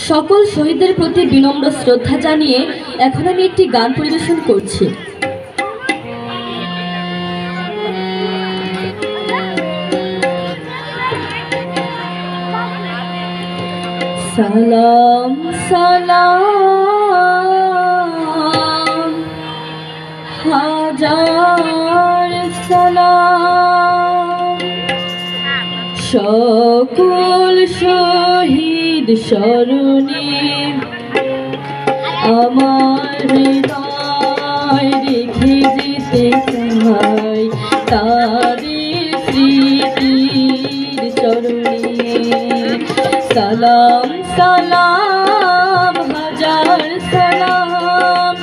সকল শহীদদের প্রতি বিনম্র শ্রদ্ধা জানিয়ে এখন আমি একটি গান পরিবেশন করছি। সালাম সালাম হাজার সালাম সকল শহীদ স্মরণে আমার হৃদয় রেখে যেতে চাই তাদের স্মৃতির চরণে। সালাম সালাম হাজার সালাম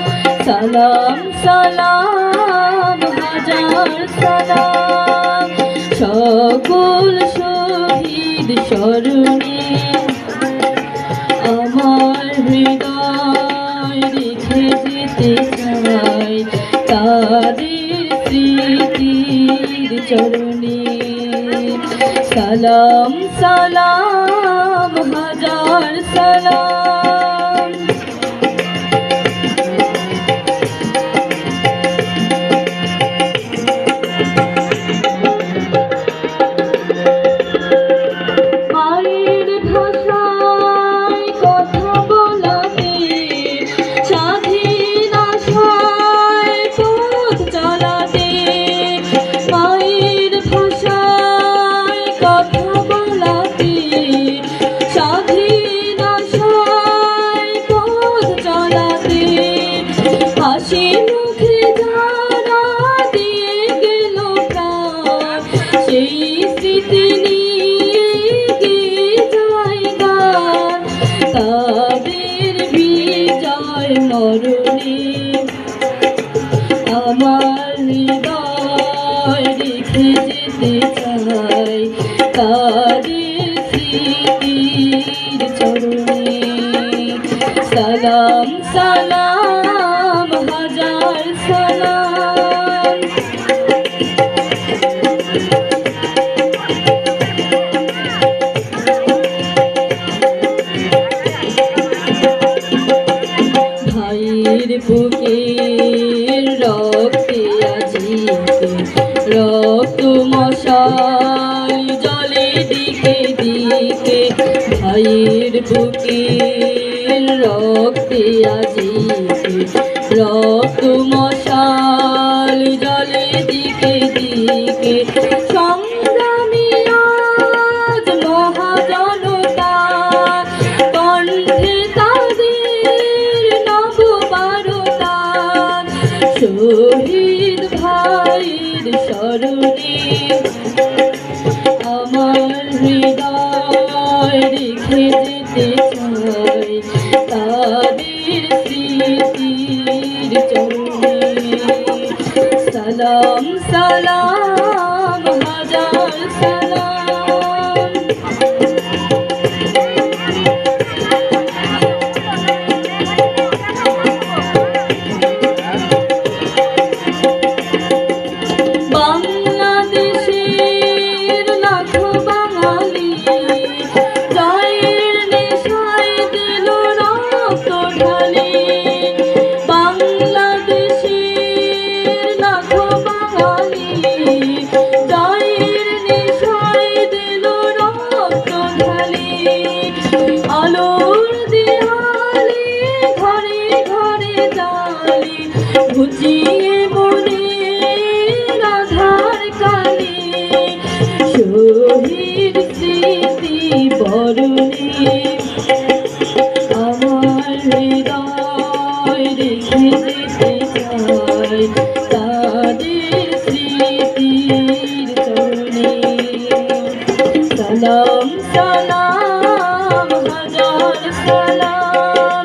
সালাম সালাম হাজার সালাম সকল শহীদ স্মরণে আমার হৃদয় রেখে যেতে চাই তাদের স্মৃতির চরণে। সালাম সালাম হাজার সালাম। মায়ের ভাষায় কথা বলাতে স্বাধীন আশায় পথ চলাতে মায়ের ভাষায় কথা বলাতে স্বাধীন আশায় পথ চলাতে হাসি মুখে যারা দিয়ে গেল প্রাণ সেই স্মৃতি তাদের বিজয় মরণে আমার হৃদয় রেখে যেতে চাই তাদের স্মৃতির চরণে। সালাম সালাম হাজার সালাম। ভাইয়ের বুকের রক্তে আজিতে রক্ত মশাল জলে দিকে দিকে ভাইয়ের বুকের রক্তে আজিতে রক্ত মশাল জলে দিকে দিকে সংগ্রামী আজ মহাজনতা কণ্ঠে তাদের নববারতা শহীদ ভাইয়ের স্মরণে আমার হৃদয় রেখে যেতে চাই তাদের স্মৃতির চরণে। সালাম সালাম হাজার সালাম। বাংলাদেশের লাখো বাঙালি জয়ের নেশায় দিল রক্ত ঢালি। বাংলাদেশের লাখো বাঙালি জয়ের নেশায় দিল রক্ত ঢালি। আলোর দেয়ালে ঘরে ঘরে জালি ঘুচিয়ে মনে রাধার কালি শহীদ স্মৃতি বরণে আমার হৃদয় রেখে যেতে চাই তাদের স্মৃতির চরণে। সালাম সালাম হাজার সালাম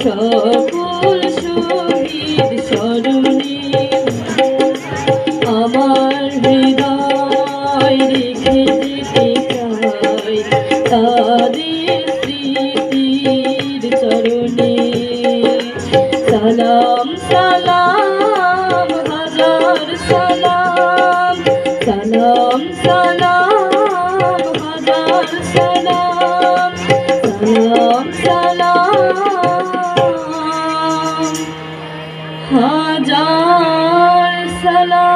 সকল শহীদ স্মরণে আমার হৃদয় রেখে যেতে চাই তাদের সালাম সালাম হাজার সালাম।